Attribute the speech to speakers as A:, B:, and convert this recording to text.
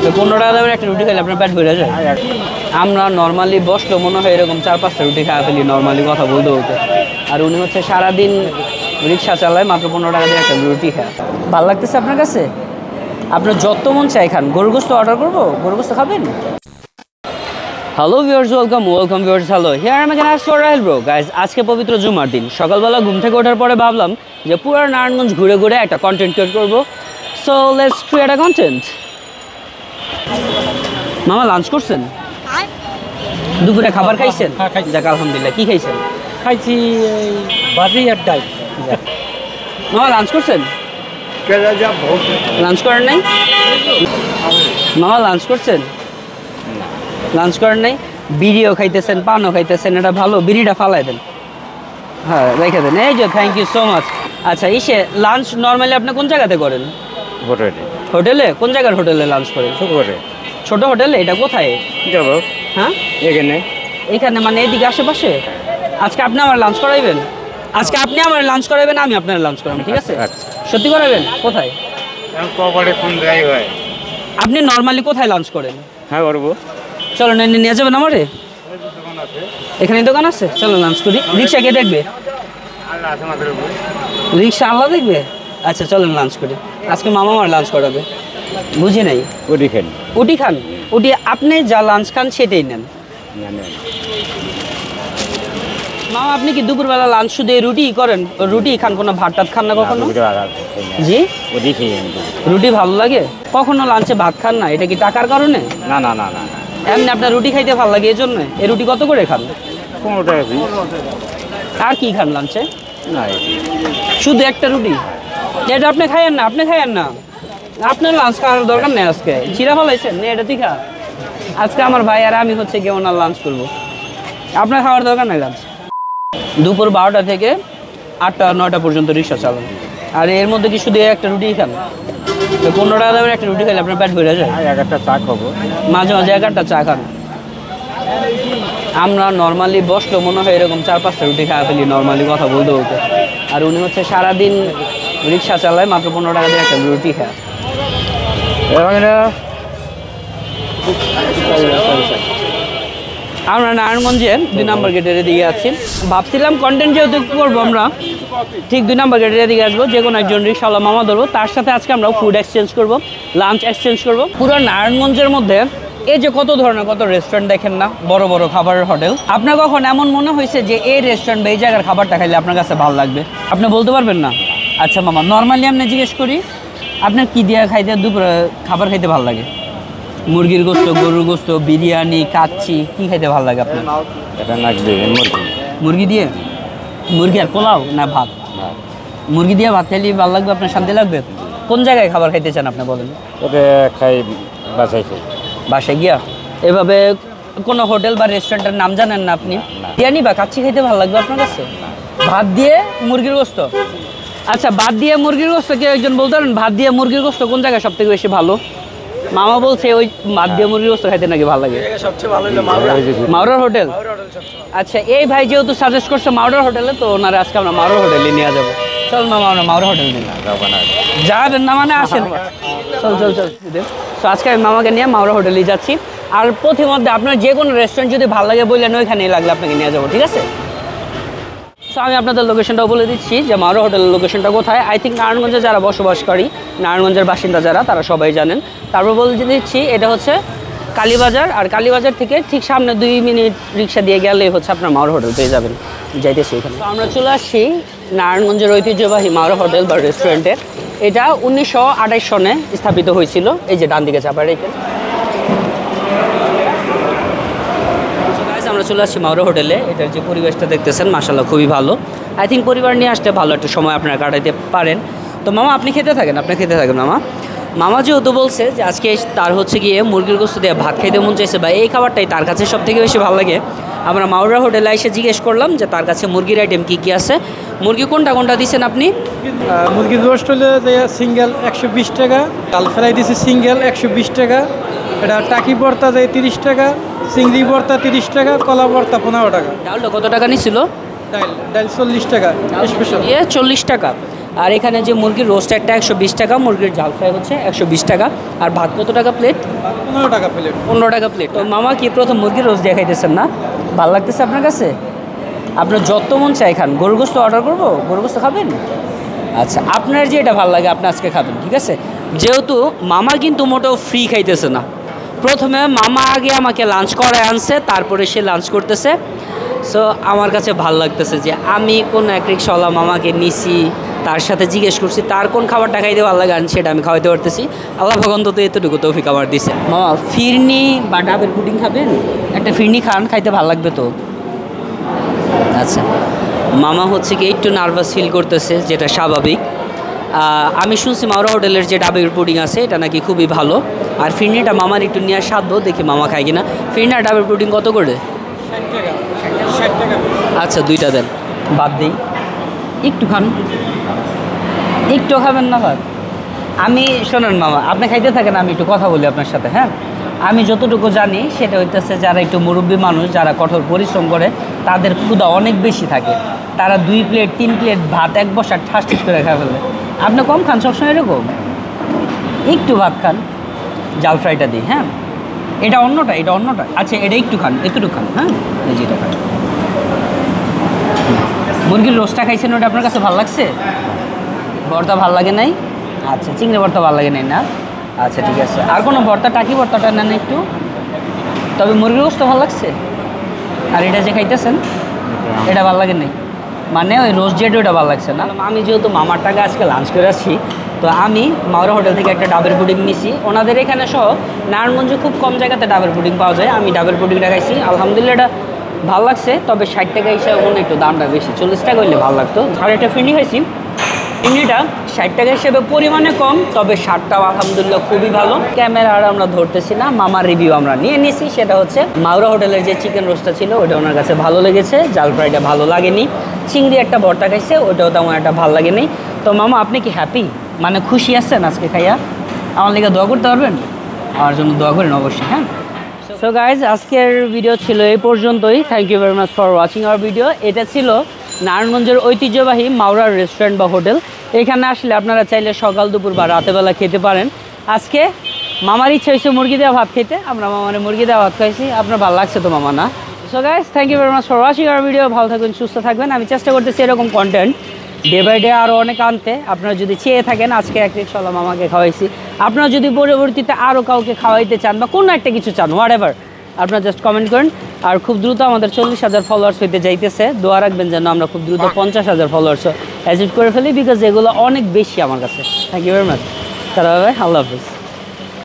A: 15 টাকা দামের একটা রুটি খেলে আপনার পেট ভরে যায়। আমরা নর্মালি বসলেও মনে হয় এরকম 4-5টা রুটি খাওয়া ফেলি নর্মালি কথা বলতে বলতে। আর উনি হচ্ছে সারাদিন রিক্সা চালায়, মাত্র 15 টাকা দিয়ে একটা রুটি খায়। ভালো লাগতেছে আপনার কাছে? আপনার যত মন চাই খান। গরুর গোস্ত অর্ডার করবো? গরুর গোস্ত খাবেন? Hello viewers, welcome viewers. Hello, here I am again for Rahel bro. Guys, আজকে পবিত্র জুমার দিন। সকালবেলা ঘুম থেকে ওঠার পরে ভাবলাম যে পুরো নারায়ণগঞ্জ ঘুরে ঘুরে একটা কন্টেন্ট ক্রিয়েট করবো। So let's create a content. মামা লাঞ্চ করছেন? দুপুরে খাবার খাইছেন? যাক আলহামদুলিল্লাহ। কি খাইছেন?
B: খাইছি বাজি আর ডাল।
A: মামা লাঞ্চ করছেন? লাঞ্চ করেন নাই? মামা লাঞ্চ করছেন? লাঞ্চ করেন নাই? বিড়িও খাইতেছেন, পানও খাইতেছেন, এটা ভালো। বিড়িটা ফালাই দেন, হ্যাঁ রেখে দেন। এই যে থ্যাংক ইউ সো মাচ। আচ্ছা, ইসে লাঞ্চ নর্মালি আপনি কোন জায়গাতে করেন?
B: হোটেলে।
A: হোটেলে? কোন জায়গার হোটেলে লাঞ্চ করেন? ছোট হোটেলে? এটা কোথায়? হ্যাঁ
B: এখানে।
A: এইখানে মানে এদিকে আশেপাশে? আজকে আপনি আমার লাঞ্চ করাইবেন? আজকে আপনি আমার লাঞ্চ করাইবেন, আমি আপনার লাঞ্চ করাবো, ঠিক আছে? সত্যি করাবেন? কোথায়? আপনি নর্মালি কোথায় লাঞ্চ করেন?
B: হ্যাঁ করবো।
A: চলো নিয়ে যাবেন আমারে? এখানে দোকান আছে, চলো লাঞ্চ করি। রিক্সা কে দেখবে? রিক্সা আল্লাহ দেখবে। আচ্ছা চলেন লাঞ্চ করি। আজকে মামা আমার লাঞ্চ করাবে। বুঝি নাই।
B: উটি খান।
A: উটি খান? উটি আপনি যা লাঞ্চ খান সেটাই নেন। মামা আপনি কি দুপুরবেলা লাঞ্চ শুধু রুটি করেন? রুটি খান, কোনো ভাত টাত খান না কখনো? জি, রুটি ভালো লাগে। কখনো লাঞ্চে ভাত খান না? এটা কি টাকার কারণে?
B: না না না না,
A: এমনি আপনার রুটি খাইতে ভালো লাগে এই জন্য? এই রুটি কত করে খান?
B: 15 টাকা।
A: আর কি খান লাঞ্চে?
B: না,
A: শুধু একটা রুটি? এটা আপনি খাইয়েন না, আপনি খাইয়েন না। আপনার লাঞ্চ খাওয়ার দরকার নেই। আজকে চিরা ফেলাইছেন না, এটা দেখা। আজকে আমার ভাই আর আমি হচ্ছে কি ওনার লাঞ্চ করবো। আপনার খাওয়ার দরকার নেই লাঞ্চ। দুপুর 12টা থেকে 8টা-9টা পর্যন্ত রিক্সা চালান, আর এর মধ্যে কি শুধু একটা রুটি খান? 15 টাকা দামের একটা রুটি খেলে আপনার পেট ভরে যায়।
B: একটা চা খাবো,
A: মাঝে মাঝে একটা চা খান। আমরা নর্মালি বসলেও মনে হয় এরকম 4-5টা রুটি খাওয়া ফেলি নর্মালি কথা বলতে বলতে। আর উনি হচ্ছে সারাদিন রিক্সা চালায়, মাত্র 15 টাকা দিয়ে একটা রুটি খায়। আমরা নারায়ণগঞ্জে 2 নম্বর গেটের দিকে আছি। ভাবছিলাম কন্টেন্ট যেহেতু করবো আমরা, ঠিক 2 নম্বর গেটের দিকে আসবো। যে কোনো একজন রিক্সাওয়ালা মামা ধরবো, তার সাথে আজকে আমরা ফুড এক্সচেঞ্জ করবো, লাঞ্চ এক্সচেঞ্জ করবো। পুরো নারায়ণগঞ্জের মধ্যে এই যে কত ধরনের কত রেস্টুরেন্ট দেখেন না, বড় বড় খাবারের হোটেল। আপনার কখন এমন মনে হয়েছে যে এই রেস্টুরেন্ট বা এই জায়গার খাবারটা খাইলে আপনার কাছে ভালো লাগবে? আপনি বলতে পারবেন না? আচ্ছা মামা, নর্মালি আপনি জিজ্ঞেস করি, আপনার কি দিয়ে খাইতে দুপুরে খাবার খাইতে ভালো লাগে? মুরগির গোস্ত, গরুর গোস্ত, বিরিয়ানি, কাচ্চি, কি খাইতে ভালো লাগে আপনার? মুরগি দিয়ে? মুরগি আর পোলাও না ভাত? মুরগি দিয়ে ভাত খাইলে ভালো লাগবে, আপনার শান্তি লাগবে? কোন জায়গায় খাবার খাইতে চান আপনি বলেন?
B: খাই বাসায়, খাই
A: বাসায় গিয়া। এভাবে কোনো হোটেল বা রেস্টুরেন্টের নাম জানেন না আপনি? বিরিয়ানি বা কাচ্চি খাইতে ভালো লাগবে আপনার কাছে? ভাত দিয়ে মুরগির গোস্ত? আচ্ছা, ভাত দিয়ে মুরগির গোস্ত কেউ একজন বলতে পারেন ভাত দিয়ে মুরগির গোস্ত কোন জায়গায় সব থেকে বেশি ভালো? মামা বলছে ওই ভাত দিয়ে মুরগির গোস্ত খাইতে নাকি ভালো লাগে। মাওরার হোটেল? আচ্ছা, এই ভাই যেহেতু সাজেস্ট করছে মাওরার হোটেলে, তো ওনারা আজকে আমরা মাওরার হোটেলে নিয়ে যাবো। চল মামা, আমরা মাওরার হোটেল নিয়ে যাবেন না মানে আসেন। চল তো আজকে আমি মামাকে নিয়ে মাওরা হোটেলে যাচ্ছি। আর প্রতিমধ্যে আপনার যে কোনো রেস্টুরেন্ট যদি ভালো লাগে বললেন, ওইখানেই লাগলে আপনাকে নিয়ে যাবো, ঠিক আছে? তো আমি আপনাদের লোকেশনটাও বলে দিচ্ছি যে মাওরা হোটেলের লোকেশনটা কোথায়। আই থিঙ্ক নারায়ণগঞ্জে যারা বসবাসকারী, নারায়ণগঞ্জের বাসিন্দা যারা, তারা সবাই জানেন। তারপর বলে দিচ্ছি এটা হচ্ছে কালীবাজার, আর কালীবাজার থেকে ঠিক সামনে 2 মিনিট রিক্সা দিয়ে গেলেই হচ্ছে আপনার মাওরা হোটেল পেয়ে যাবেন। যাইতেছি এখানে। তো আমরা চলে আসছি নারায়ণগঞ্জের ঐতিহ্যবাহী মাওরা হোটেল বা রেস্টুরেন্টে। এটা 1928 সনে স্থাপিত হয়েছিল। এই যে ডান দিকে চাপা রেখে আমরা চলে আসছি মাওরা হোটেলে। এটার যে পরিবেশটা দেখতেছেন মাশাআল্লাহ খুবই ভালো। আই থিঙ্ক পরিবার নিয়ে আসতে ভালো একটা সময় আপনারা কাটাইতে পারেন। তো মামা আপনি খেতে থাকেন মামা যেহেতু বলছে যে আজকে তার হচ্ছে গিয়ে মুরগির গোস্ত দিয়ে ভাত খাইতে মন চাইছে, বা এই খাবারটাই তার কাছে সব থেকে বেশি ভালো লাগে। আমরা মাওরা হোটেলে এসে জিজ্ঞেস করলাম যে তার কাছে মুরগির আইটেম কী কী আছে। মুরগি কোনটা দিচ্ছেন আপনি?
C: মুরগির রোস্ট হলে সিঙ্গেল 120 টাকা, ডাল ফ্রাই দিয়েছি সিঙ্গেল 120 টাকা, এটা টাকি ভর্তা দেয় 30 টাকা, চিংড়ি ভর্তা 30 টাকা, কলা ভর্তা 15 টাকা।
A: ডালটা কত টাকা নিছিল?
C: ডাল 40 টাকা স্পেশাল।
A: 40 টাকা। আর এখানে যে মুরগির রোস্ট একটা 120 টাকা, মুরগির ঝাল ফ্রাই হচ্ছে 120 টাকা। আর ভাত কত টাকা প্লেট?
C: 15 টাকা প্লেট।
A: 15 টাকা প্লেট। তো মামা কি প্রথম মুরগির রোস্ট দিয়ে খাইতেছেন না? ভালো লাগতেছে আপনার কাছে? আপনার যত মন চাই খান। গরুর গোস্ত অর্ডার করবো? গরুর গোস্ত খাবেন? আচ্ছা, আপনার যে এটা ভালো লাগে আপনি আজকে খাবেন, ঠিক আছে? যেহেতু মামা কিন্তু মোটেও ফ্রি খাইতেছে না, প্রথমে মামা আগে আমাকে লাঞ্চ করায় আনছে, তারপরে সে লাঞ্চ করতেছে। সো আমার কাছে ভালো লাগতেছে যে আমি কোন এক রিক্সাওয়ালা মামাকে নিছি, তার সাথে জিজ্ঞেস করছি তার কোন খাবারটা খাইতে ভালো লাগে, আর সেটা আমি খাওয়াইতে পারতেছি। আল্লাহ ভগবান তো এতটুকু তৌফিক আমার দিছে। মামা ফিরনি বা ডাবের পুডিং খাবেন? একটা ফিরনি খান, খাইতে ভালো লাগবে তো। আচ্ছা, মামা হচ্ছে কি একটু নার্ভাস ফিল করতেছে, যেটা স্বাভাবিক। আমি শুনছি মাওরা হোটেলের যে ডাবের পুডিং আছে এটা নাকি খুবই ভালো। আর ফিরনিটা মামার একটু নিয়ে সাধবো, দেখি মামা খায় কিনা। ফিরনি আর ডাবের পুডিং কত করে?
C: 60 টাকা।
A: আচ্ছা, দুইটা দেন, বাদ দিই। একটু খান, একটু খাবেন না ভাত? আমি শোনেন মামা, আপনি খাইতে থাকেন, আমি একটু কথা বলি আপনার সাথে, হ্যাঁ? আমি যতটুকু জানি সেটা হইতেছে যারা একটু মুরব্বী মানুষ, যারা কঠোর পরিশ্রম করে, তাদের ক্ষুধা অনেক বেশি থাকে। তারা 2 প্লেট 3 প্লেট ভাত এক বসার ঠাস ঠাস করে খায় ফেলে। আপনি কম খান সবসময় এরকম? একটু ভাত খান, জাল ফ্রাইটা দিই, হ্যাঁ? এটা অন্যটা, এটা অন্যটা। আচ্ছা, এটা একটু খান, একটু খান, হ্যাঁ? এই যেটা খান। মুরগির রোস্টটা খাইছেন, ওটা আপনার কাছে ভালো লাগছে? ভর্তা ভালো লাগে নাই? আচ্ছা, চিংড়ি ভর্তা ভালো লাগে নাই না? আচ্ছা, ঠিক আছে। আর কোনো ভর্তা, টাকি ভর্তাটা নেন একটু। তবে মুরগির রোস্ট ভালো লাগছে। আর এটা যে খাইতেছেন এটা ভালো লাগে নাই, মানে ওই রোস্ট যেটা ওটা ভালো লাগছে না। আমি যেহেতু মামার টাকা আজকে লাঞ্চ করে আসছি, তো আমি মাওরা হোটেল থেকে একটা ডাবের পুডিং নিছি। ওনাদের এখানে সহ নারায়ণগঞ্জে খুব কম জায়গাতে ডাবের পুডিং পাওয়া যায়। আমি ডাবের পুডিংটা খাইছি, আলহামদুলিল্লাহ এটা ভালো লাগছে। তবে 60 টাকা হিসাবে মনে একটু দামটা বেশি, 40 টাকা হইলে ভালো লাগতো। আর একটা ফিরনি খাইছি, ফিরনিটা 60 টাকা হিসেবে পরিমাণে কম, তবে স্বাদটাও আলহামদুলিল্লাহ খুবই ভালো। ক্যামেরা আর আমরা ধরতেছি না, মামার রিভিউ আমরা নিয়ে নিয়েছি। সেটা হচ্ছে মাওরা হোটেলের যে চিকেন রোস্টটা ছিল ওটা ওনার কাছে ভালো লেগেছে, জাল ফ্রাইটা ভালো লাগেনি, চিংড়ি একটা ভর্তা খাইছে ওটাও তেমন একটা ভালো লাগেনি। তো মামা আপনি কি হ্যাপি, মানে খুশি আছেন আজকে খাইয়া? আমার লিগে দোয়া করতে পারবেন? আমার জন্য দোয়া করেন অবশ্যই, হ্যাঁ? সো গাইজ, আজকের ভিডিও ছিল এই পর্যন্তই। Thank you very much for watching our video. এটা ছিল নারায়ণগঞ্জের ঐতিহ্যবাহী মাওরার রেস্টুরেন্ট বা হোটেল। এখানে আসলে আপনারা চাইলে সকাল দুপুর বা রাতেবেলা খেতে পারেন। আজকে মামার ইচ্ছা হয়েছে মুরগি দেওয়া ভাত খেতে, আমরা মামারে মুরগি দেওয়া ভাত খাইছি। আপনার ভালো লাগছে তো মামা, না? So guys, thank you very much for watching our video. ভালো থাকবেন, সুস্থ থাকবেন। আমি চেষ্টা করতেছি এরকম কন্টেন্ট ডে বাই ডে আরও অনেক আনতে। আপনারা যদি চেয়ে থাকেন, আজকে এক রিক্সাওয়ালা মামাকে খাওয়াইছি, আপনারা যদি পরবর্তীতে আরও কাউকে খাওয়াইতে চান বা কোনো একটা কিছু চান, হোয়াট এভার, আপনারা জাস্ট কমেন্ট করেন। আর খুব দ্রুত আমাদের 40,000 ফলোয়ার্স হইতে যাইতেছে। দোয়া রাখবেন যেন আমরা খুব দ্রুত 50,000 ফলোয়ার্স অ্যাচিভ করে ফেলি, বিকজ এগুলো অনেক বেশি আমার কাছে। Thank you very much. তারা ভাই, আল্লাহ হাফিজ।